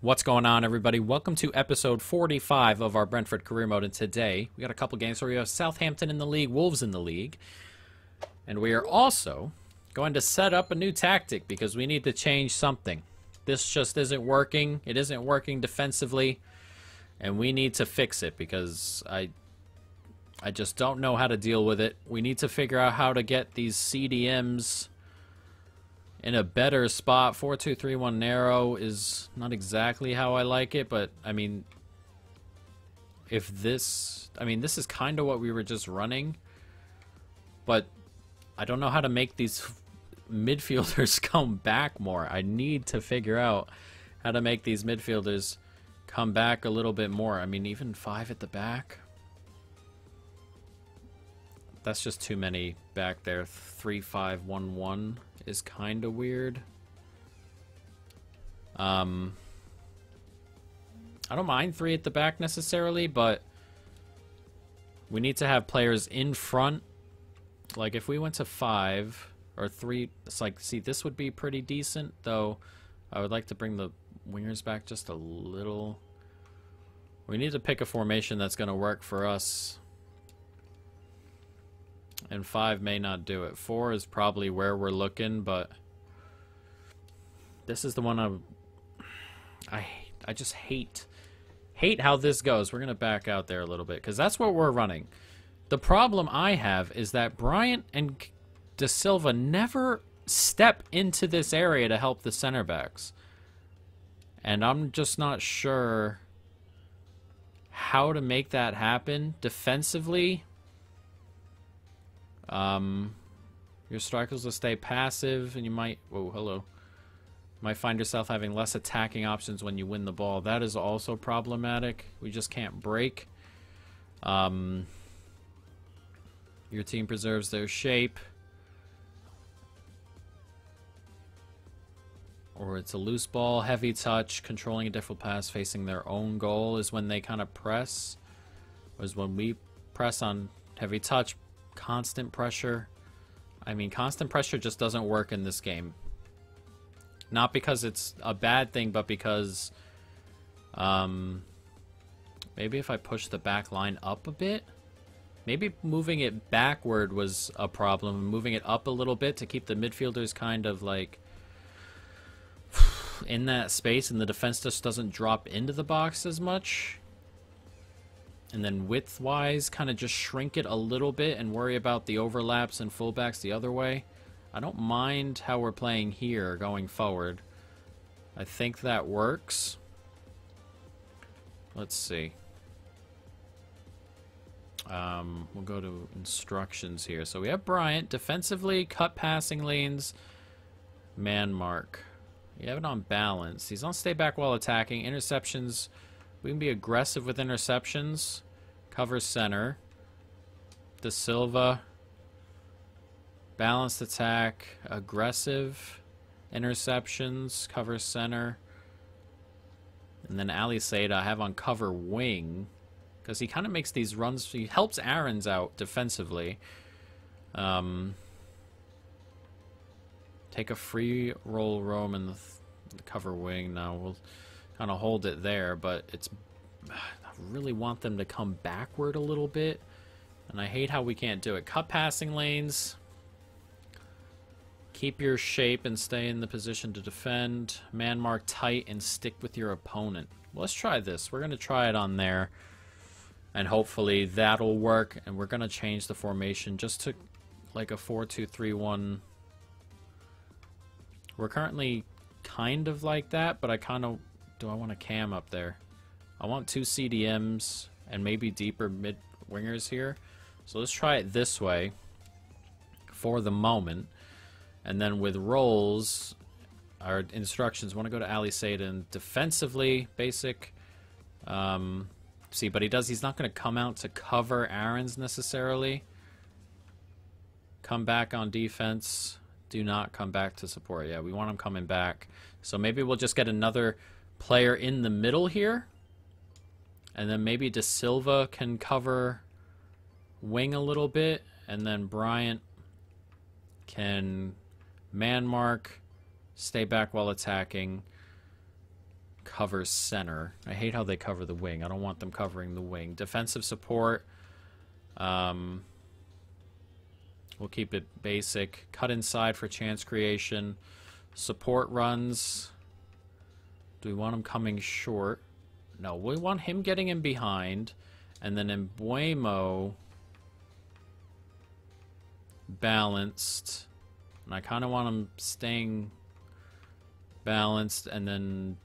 What's going on, everybody? Welcome to episode 45 of our Brentford career mode. And today, we got a couple games where we have Southampton in the league, Wolves in the league. And we are also going to set up a new tactic because we need to change something. This just isn't working. It isn't working defensively. And we need to fix it because I just don't know how to deal with it. We need to figure out how to get these CDMs in a better spot. 4-2-3-1 narrow is not exactly how I like it, but I mean, this is kind of what we were just running, but I don't know how to make these midfielders come back more. I need to figure out how to make these midfielders come back a little bit more. I mean, even 5 at the back, that's just too many back there. 3-5-1-1 is kind of weird. I don't mind 3 at the back necessarily, but we need to have players in front. Like if we went to 5 or 3, it's like, see, this would be pretty decent, though I would like to bring the wingers back just a little. We need to pick a formation that's going to work for us. And 5 may not do it. 4 is probably where we're looking, but this is the one I just hate how this goes. We're going to back out there a little bit because that's what we're running. The problem I have is that Bryant and De Silva never step into this area to help the center backs. And I'm just not sure how to make that happen defensively. Your strikers will stay passive, and you might might find yourself having less attacking options when you win the ball. That is also problematic. We just can't break. Your team preserves their shape, or it's a loose ball, heavy touch, controlling a difficult pass, facing their own goal is when they kind of press. Whereas when we press on heavy touch, constant pressure. I mean, constant pressure just doesn't work in this game. Not because it's a bad thing, but because maybe if I push the back line up a bit, maybe moving it backward was a problem. Moving it up a little bit to keep the midfielders kind of like in that space, and the defense just doesn't drop into the box as much. And then width-wise, kind of just shrink it a little bit and worry about the overlaps and fullbacks the other way. I don't mind how we're playing here going forward. I think that works. Let's see. We'll go to instructions here. So we have Bryant. Defensively, cut passing lanes, man mark. You have it on balance. He's on stay back while attacking. Interceptions. We can be aggressive with interceptions. Cover center. De Silva. Balanced attack. Aggressive. Interceptions. Cover center. And then Ali Said I have on cover wing. Because he kind of makes these runs. He helps Aarons out defensively. Take a free roll roam in the cover wing. Now we'll kind of hold it there, but it's I really want them to come backward a little bit, and I hate how we can't do it. Cut passing lanes, keep your shape and stay in the position to defend, man mark tight and stick with your opponent. Let's try this. We're going to try it on there, and hopefully that'll work, and we're going to change the formation just to like a 4-2-3-1. We're currently kind of like that, but I kind of... Do I want a cam up there? I want 2 CDMs and maybe deeper mid-wingers here. So let's try it this way for the moment. And then with rolls, our instructions, want to go to Ali Saden defensively, basic. See, but he's not going to come out to cover Aarons necessarily. Come back on defense. Do not come back to support. Yeah, we want him coming back. So maybe we'll just get another player in the middle here. And then maybe De Silva can cover wing a little bit. And then Bryant can man mark, stay back while attacking. covers center. I hate how they cover the wing. I don't want them covering the wing. Defensive support. We'll keep it basic. Cut inside for chance creation. Support runs. Do we want him coming short? No, we want him getting in behind. And then Embuemo balanced. And I kind of want him staying balanced. And then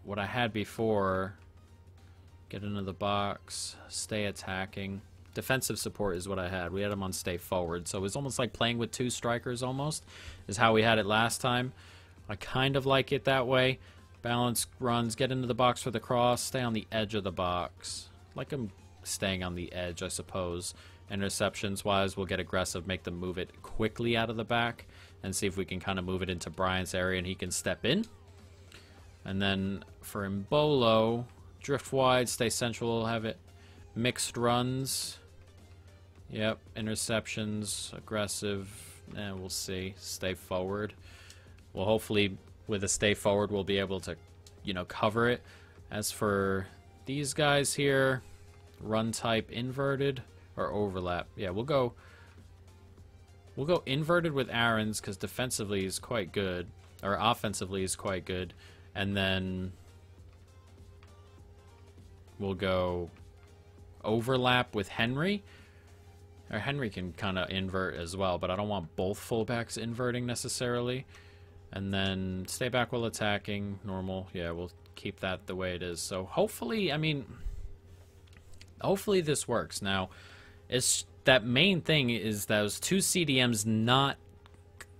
what I had before, get into the box, stay attacking. Defensive support is what I had. We had him on stay forward. So it was almost like playing with two strikers almost, is how we had it last time. I kind of like it that way. Balance runs, get into the box for the cross, stay on the edge of the box. Like him staying on the edge, I suppose. Interceptions-wise, we'll get aggressive, make them move it quickly out of the back, and see if we can kind of move it into Bryant's area and he can step in. And then for Embolo, drift wide, stay central, have it mixed runs. Yep, interceptions, aggressive, we'll see. Stay forward. Well, hopefully with a stay forward we'll be able to, you know, cover it. As for these guys here, run type inverted or overlap. Yeah, we'll go inverted with Aaron's because defensively is quite good, or offensively is quite good. And then we'll go overlap with Henry. Or Henry can kind of invert as well, but I don't want both fullbacks inverting necessarily. And then stay back while attacking. Normal. Yeah, we'll keep that the way it is. So hopefully, I mean, hopefully this works. Now, it's that main thing is those two CDMs not...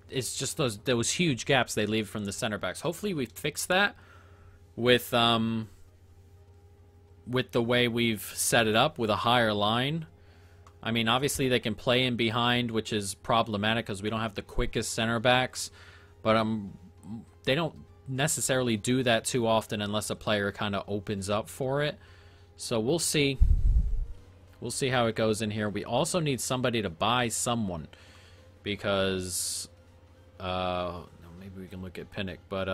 It's just those huge gaps they leave from the center backs. Hopefully we fix that with the way we've set it up with a higher line. I mean, obviously they can play in behind, which is problematic because we don't have the quickest center backs. But they don't necessarily do that too often unless a player kind of opens up for it. So we'll see. We'll see how it goes in here. We also need somebody to buy someone because maybe we can look at Pinnock, but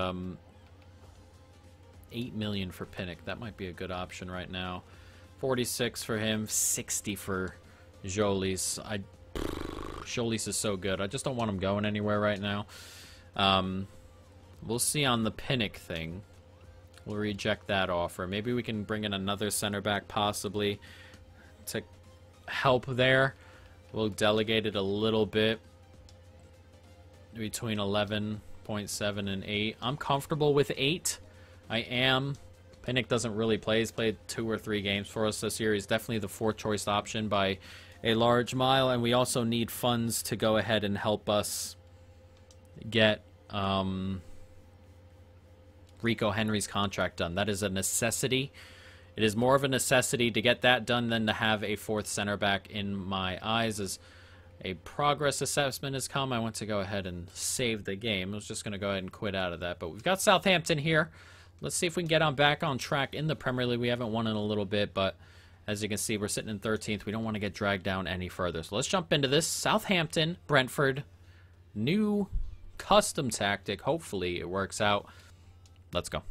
8 million for Pinnock. That might be a good option right now. 46 for him, 60 for Jolis. Jolis is so good. I just don't want him going anywhere right now. We'll see on the Pinnock thing. We'll reject that offer. Maybe we can bring in another center back possibly to help there. We'll delegate it a little bit between 11.7 and 8. I'm comfortable with 8. I am. Pinnock doesn't really play. He's played 2 or 3 games for us this year. He's definitely the 4th choice option by a large mile, and we also need funds to go ahead and help us get Rico Henry's contract done. That is a necessity. It is more of a necessity to get that done than to have a 4th center back in my eyes. As a progress assessment has come, I want to go ahead and save the game. I was just going to go ahead and quit out of that. But we've got Southampton here. Let's see if we can get back on track in the Premier League. We haven't won in a little bit, but as you can see, we're sitting in 13th. We don't want to get dragged down any further. So let's jump into this. Southampton, Brentford, new custom tactic. Hopefully it works out. Let's go.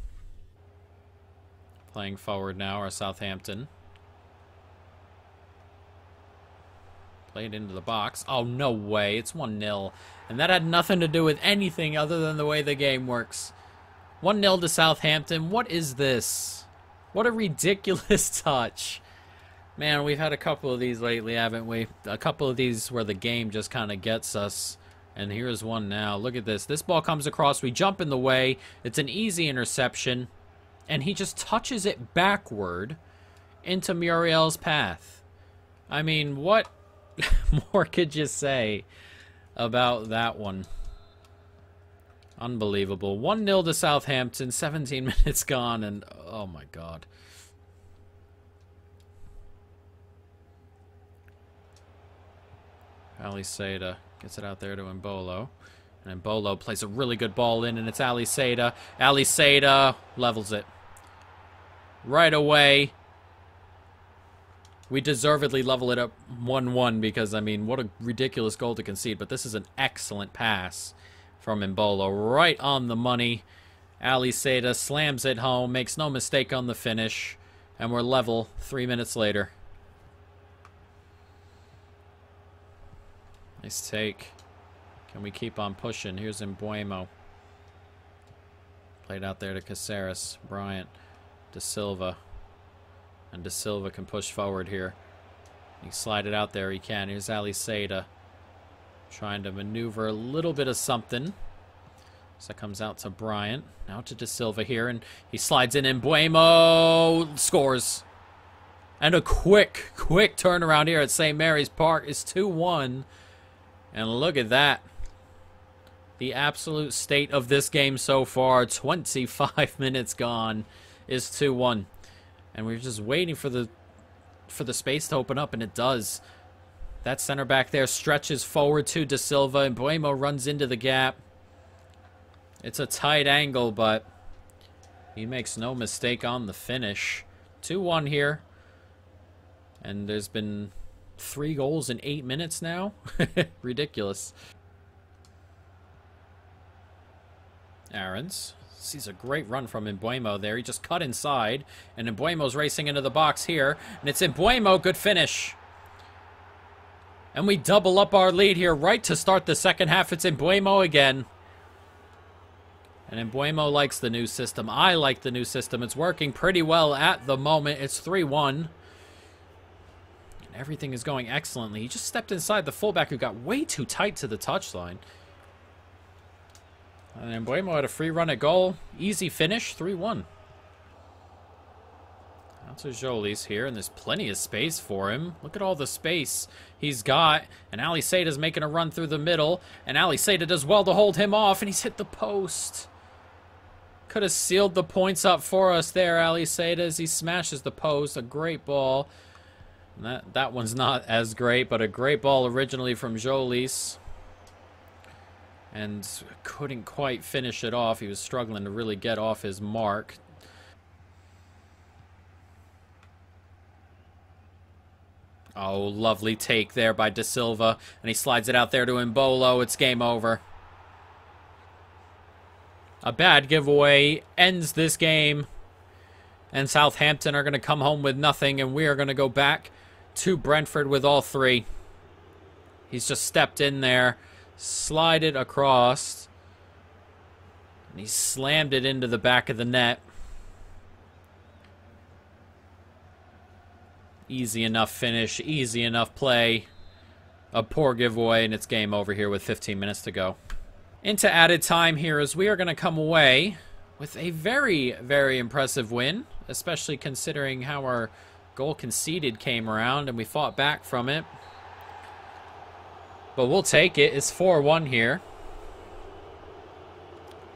Playing forward now are Southampton. Played into the box. Oh, no way. It's 1-0. And that had nothing to do with anything other than the way the game works. 1-0 to Southampton. What is this? What a ridiculous touch. Man, we've had a couple of these lately, haven't we? A couple of these where the game just kind of gets us. And here's one now. Look at this. This ball comes across. We jump in the way. It's an easy interception. And he just touches it backward into Muriel's path. I mean, what more could you say about that one? Unbelievable. 1-0 to Southampton. 17 minutes gone. And, oh, my God. Ali Seda gets it out there to Embolo. And Embolo plays a really good ball in, and it's Ali Seda. Ali Seda levels it. Right away. We deservedly level it up 1-1 because, I mean, what a ridiculous goal to concede. But this is an excellent pass from Embolo. Right on the money. Ali Seda slams it home, makes no mistake on the finish, and we're level 3 minutes later. Nice take. Can we keep on pushing? Here's Mbuemo. Played out there to Caceres, Bryant, De Silva. And De Silva can push forward here. He slide it out there, he can. Here's Ali Seda. Trying to maneuver a little bit of something. So that comes out to Bryant. Now to De Silva here, and he slides in. Mbuemo scores. And a quick turnaround here at St. Mary's Park is 2-1. And look at that. The absolute state of this game so far, 25 minutes gone, is 2-1. And we're just waiting for the space to open up, and it does. That center back there stretches forward to De Silva, and Mbuemo runs into the gap. It's a tight angle, but he makes no mistake on the finish. 2-1 here. And there's been 3 goals in 8 minutes now. Ridiculous. Aarons sees a great run from Mbuemo there. He just cut inside, and Mbuemo's racing into the box here, and it's Mbuemo. Good finish. And we double up our lead here right to start the second half. It's Mbuemo again. And Mbuemo likes the new system. I like the new system. It's working pretty well at the moment. It's 3-1. And everything is going excellently. He just stepped inside the fullback who got way too tight to the touchline. And Mbuemo had a free run at goal. Easy finish, 3-1. Out to Jolis here, and there's plenty of space for him. Look at all the space he's got. And Ali Seda's making a run through the middle. And Ali Seda does well to hold him off, and he's hit the post. Could have sealed the points up for us there, Ali Seda, as he smashes the post. A great ball. And that one's not as great, but a great ball originally from Jolis. And couldn't quite finish it off. He was struggling to really get off his mark. Oh, lovely take there by De Silva. And he slides it out there to Mbolo. It's game over. A bad giveaway ends this game. And Southampton are going to come home with nothing. And we are going to go back to Brentford with all 3. He's just stepped in there. Slide it across. And he slammed it into the back of the net. Easy enough finish. Easy enough play. A poor giveaway, and it's game over here with 15 minutes to go. Into added time here as we are going to come away with a very, very impressive win. Especially considering how our goal conceded came around and we fought back from it. But we'll take it. It's 4-1 here.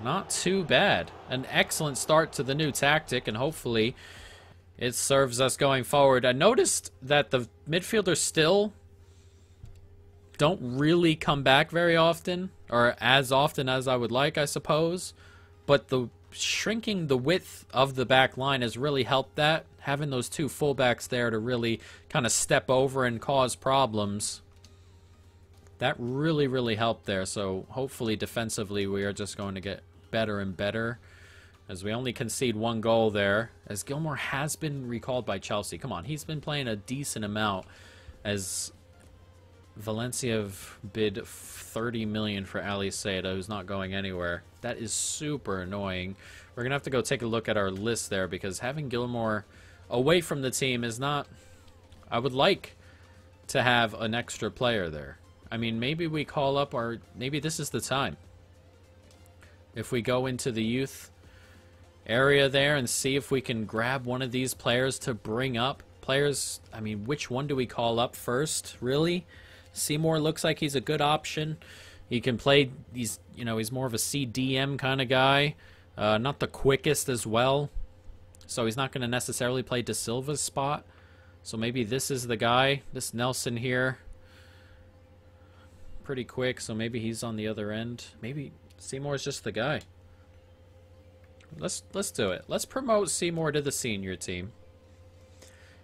Not too bad. An excellent start to the new tactic, and hopefully it serves us going forward. I noticed that the midfielders still don't really come back very often, or as often as I would like, I suppose. But the shrinking the width of the back line has really helped that. Having those 2 fullbacks there to really kind of step over and cause problems. That really, really helped there. So hopefully defensively we are just going to get better and better. As we only concede 1 goal there. As Gilmore has been recalled by Chelsea. Come on, he's been playing a decent amount. As Valencia have bid 30 million for Ali Seda, who's not going anywhere. That is super annoying. We're going to have to go take a look at our list there. Because having Gilmore away from the team is not... I would like to have an extra player there. I mean, maybe we call up our... Maybe this is the time. If we go into the youth area there and see if we can grab one of these players to bring up. Players, I mean, which one do we call up first, really? Seymour looks like he's a good option. He can play... He's more of a CDM kind of guy. Not the quickest as well. So he's not going to necessarily play De Silva's spot. So maybe this is the guy. This Nelson here. Pretty quick, so maybe he's on the other end. Maybe Seymour's just the guy. Let's do it. Let's promote Seymour to the senior team.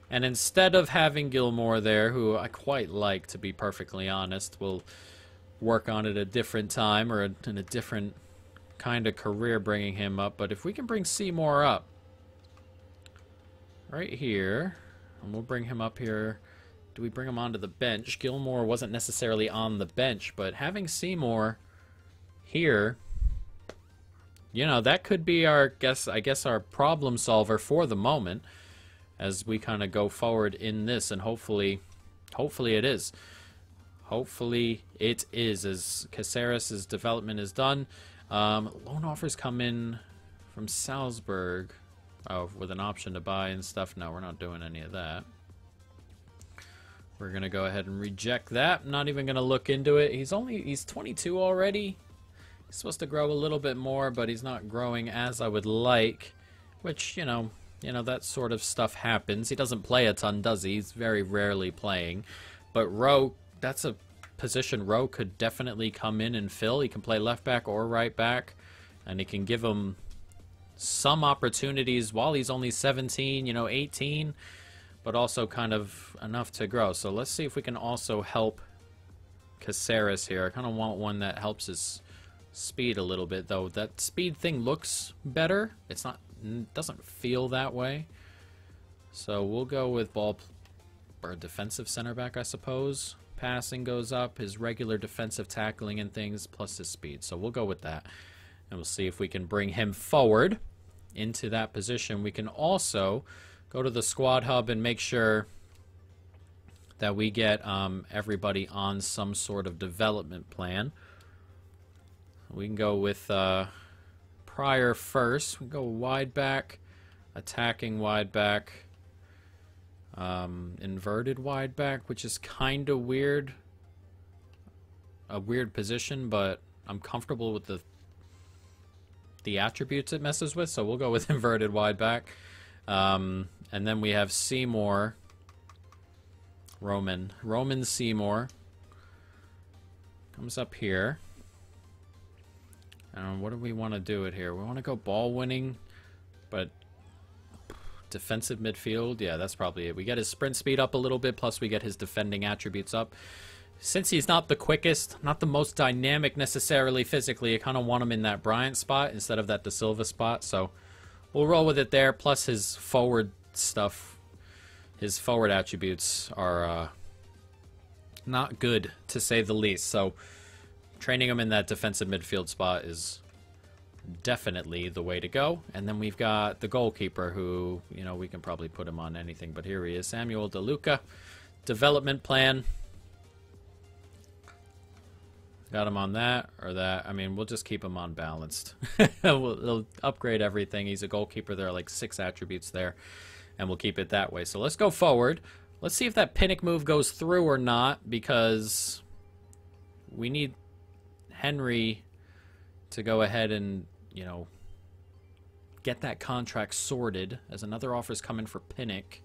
And instead of having Gilmore there, who I quite like, to be perfectly honest, we'll work on it a different time or in a different kind of career bringing him up, but if we can bring Seymour up right here, and we'll bring him up here. Do we bring him onto the bench? Gilmore wasn't necessarily on the bench, but having Seymour here, you know, that could be our, I guess our problem solver for the moment as we kind of go forward in this, and hopefully it is. Hopefully it is, as Caceres' development is done. Loan offers come in from Salzburg with an option to buy and stuff. No, we're not doing any of that. We're going to go ahead and reject that. Not even going to look into it. He's 22 already. He's supposed to grow a little bit more, but he's not growing as I would like, which, you know, that sort of stuff happens. He doesn't play a ton, does he? He's very rarely playing. But Rowe, that's a position Rowe could definitely come in and fill. He can play left back or right back, and he can give him some opportunities while he's only 17, 18, but also kind of enough to grow. So let's see if we can also help Caceres here. I kind of want one that helps his speed a little bit, though. That speed thing looks better. It doesn't feel that way. So we'll go with ball or defensive center back, I suppose. Passing goes up, his regular defensive tackling and things, plus his speed. So we'll go with that. And we'll see if we can bring him forward into that position. We can also go to the squad hub and make sure that we get everybody on some sort of development plan. We can go with Pryor first. We can go wide back, attacking wide back, inverted wide back, which is kind of weird. A weird position, but I'm comfortable with the attributes it messes with, so we'll go with inverted wide back. And then we have Seymour, Roman Seymour comes up here. What do we want to do it here? We want to go ball winning, but defensive midfield. Yeah, that's probably it. We get his sprint speed up a little bit, plus we get his defending attributes up. Since he's not the quickest, not the most dynamic necessarily physically, I kind of want him in that Bryant spot instead of that De Silva spot. So we'll roll with it there. Plus his forward stuff, his forward attributes are not good, to say the least. So training him in that defensive midfield spot is definitely the way to go. And then we've got the goalkeeper who, we can probably put him on anything. But here he is, Samuel De Luca. Development plan. Got him on that or that. I mean, we'll just keep him on balanced. We'll upgrade everything. He's a goalkeeper. There are like 6 attributes there, and we'll keep it that way. So let's go forward. Let's see if that Pinnock move goes through or not, because we need Henry to go ahead and, get that contract sorted, as another offer's coming for Pinnock.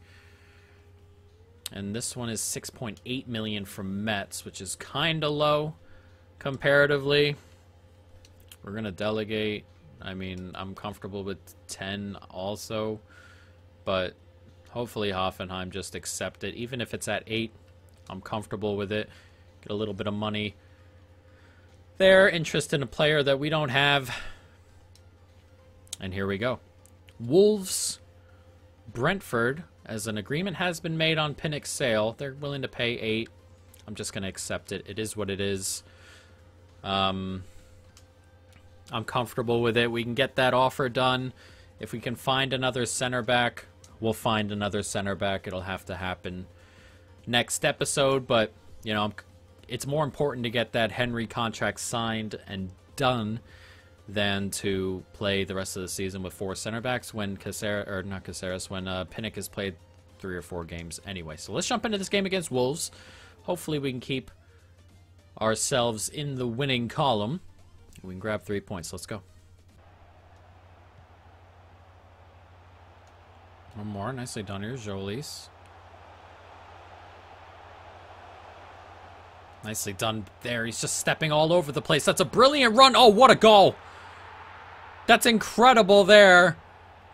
And this one is $6.8 million from Metz, which is kind of low comparatively. We're going to delegate. I mean, I'm comfortable with 10 also, but hopefully Hoffenheim just accept it. Even if it's at 8, I'm comfortable with it. Get a little bit of money there. Interest in a player that we don't have. And here we go. Wolves, Brentford, as an agreement has been made on Pinnock's sale. They're willing to pay 8. I'm just going to accept it. It is what it is. I'm comfortable with it. We can get that offer done. If we can find another center back, we'll find another center back. It'll have to happen next episode, but it's more important to get that Henry contract signed and done than to play the rest of the season with 4 center backs when Pinnock has played 3 or 4 games anyway. So let's jump into this game against Wolves. Hopefully we can keep ourselves in the winning column. We can grab 3 points. Let's go. One more. Nicely done here, Jolis. Nicely done there. He's just stepping all over the place. That's a brilliant run. Oh, what a goal. That's incredible there.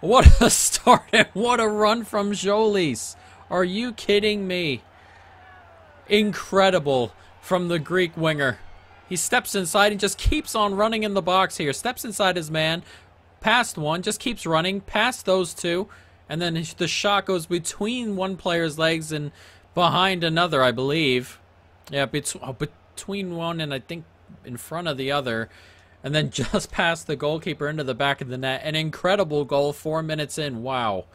What a start and what a run from Jolis. Are you kidding me? Incredible from the Greek winger. He steps inside and just keeps on running in the box here. Steps inside his man, past one, just keeps running, past those two. And then the shot goes between one player's legs and behind another, I believe. Yeah, between one and I think in front of the other. And then just past the goalkeeper into the back of the net. An incredible goal 4 minutes in. Wow.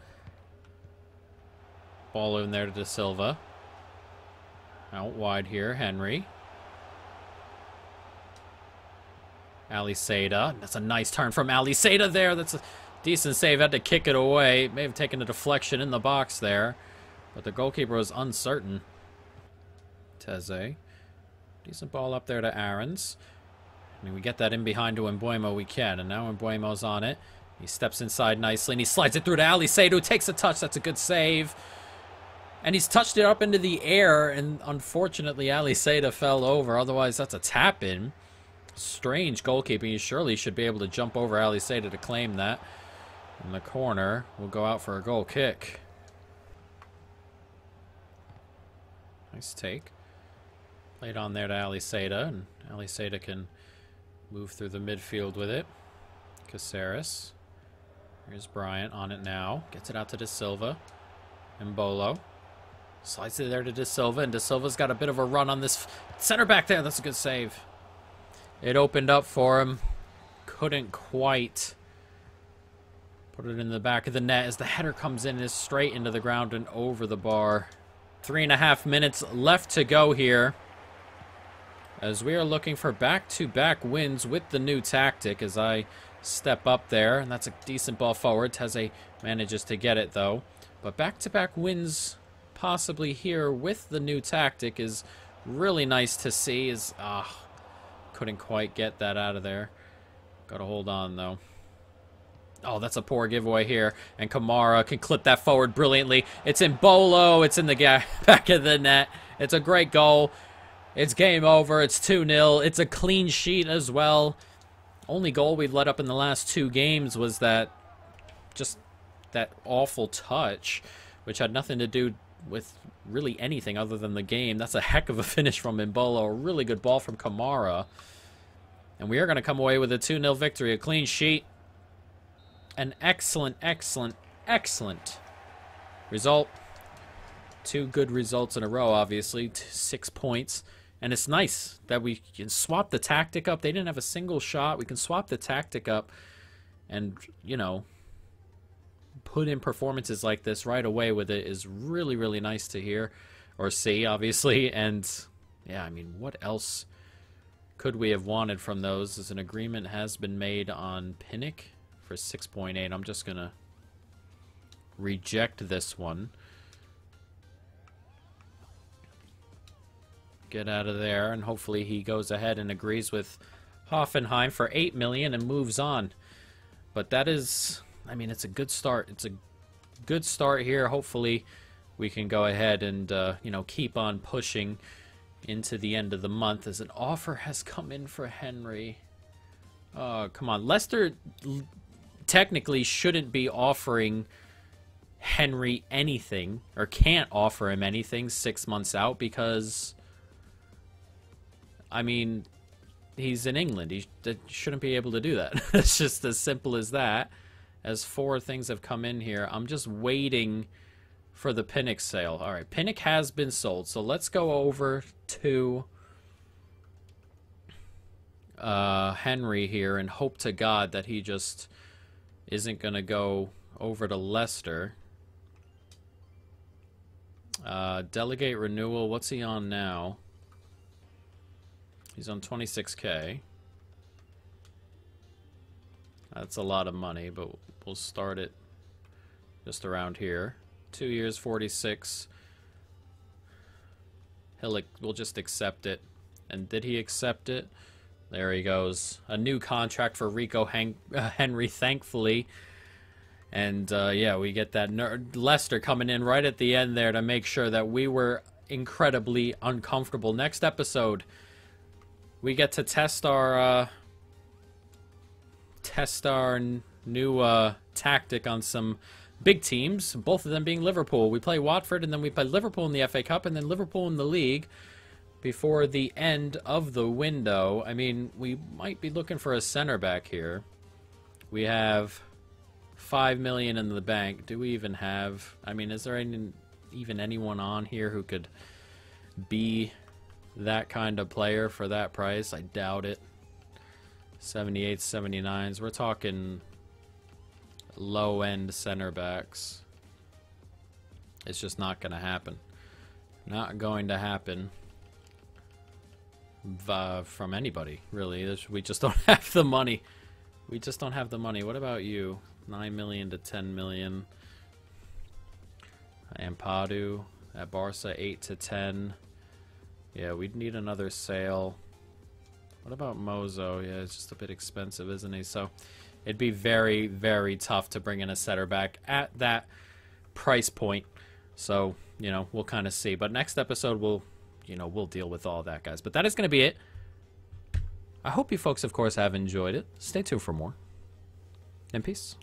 Ball in there to De Silva. Out wide here, Henry. Aliseda. That's a nice turn from Aliseda there. That's a decent save. Had to kick it away. May have taken a deflection in the box there. But the goalkeeper was uncertain. Teze. Decent ball up there to Aarons. I mean, we get that in behind to Mbeumo, we can. And now Mbeumo's on it. He steps inside nicely, and he slides it through to Aliseda, who takes a touch. That's a good save. And he's touched it up into the air, and unfortunately, Aliseda fell over. Otherwise, that's a tap-in. Strange goalkeeping. He surely should be able to jump over Aliseda to claim that. In the corner, we'll go out for a goal kick. Nice take. Played on there to Aliseda, and Aliseda can move through the midfield with it. Caceres. Here's Bryant on it now. Gets it out to De Silva. Mbolo. Slides it there to De Silva, and De Silva's got a bit of a run on this center back there. That's a good save. It opened up for him. Couldn't quite put it in the back of the net as the header comes in and is straight into the ground and over the bar. 3.5 minutes left to go here, as we are looking for back-to-back wins with the new tactic. As I step up there, and that's a decent ball forward. Teze manages to get it, though. But back-to-back wins possibly here with the new tactic is really nice to see. Couldn't quite get that out of there. Got to hold on, though. Oh, that's a poor giveaway here. And Kamara can clip that forward brilliantly. It's in Bolo. It's in the back of the net. It's a great goal. It's game over. It's 2-0. It's a clean sheet as well. Only goal we've let up in the last 2 games was that awful touch, which had nothing to do with really anything other than the game. That's a heck of a finish from Mbolo. A really good ball from Kamara. And we are going to come away with a 2-0 victory. A clean sheet. An excellent, excellent, excellent result. 2 good results in a row, obviously. 6 points. And it's nice that we can swap the tactic up. They didn't have a single shot. We can swap the tactic up and, you know, put in performances like this right away with it is really, really nice to hear or see, obviously. And, yeah, I mean, what else could we have wanted from those? As an agreement has been made on Pinnock for 6.8. I'm just going to reject this one. Get out of there, and hopefully he goes ahead and agrees with Hoffenheim for 8 million and moves on. But that is, I mean, it's a good start. It's a good start here. Hopefully we can go ahead and, you know, keep on pushing into the end of the month, as an offer has come in for Henry. Oh, come on. Leicester technically shouldn't be offering Henry anything, or can't offer him anything 6 months out, because, I mean, he's in England. He shouldn't be able to do that. It's just as simple as that. As 4 things have come in here, I'm just waiting for the Pinnock sale. All right, Pinnock has been sold, so let's go over to Henry here and hope to God that he just isn't going to go over to Leicester. Delegate renewal. What's he on now? He's on 26K. That's a lot of money, but we'll start it just around here. 2 years, 46. We'll just accept it. And did he accept it? There he goes. A new contract for Rico Henry, thankfully. And, yeah, we get that Leicester coming in right at the end there to make sure that we were incredibly uncomfortable. Next episode, we get to test our new tactic on some big teams, both of them being Liverpool. We play Watford, and then we play Liverpool in the FA Cup, and then Liverpool in the league. before the end of the window. I mean, we might be looking for a center back here. We have 5 million in the bank. Do we even have... I mean, is there even anyone on here who could be that kind of player for that price? I doubt it. 78s, 79s. We're talking low-end center backs. It's just not going to happen. Not going to happen from anybody, really. We just don't have the money. We just don't have the money. What about you? 9 million to 10 million. Ampadu at Barca, 8 to 10. Yeah, we'd need another sale. What about Mozo? Yeah, it's just a bit expensive, isn't he? So it'd be very, very tough to bring in a center back at that price point. So, you know, we'll kind of see. But next episode, we'll deal with all that, guys. But that is going to be it. I hope you folks, of course, have enjoyed it. Stay tuned for more. And peace.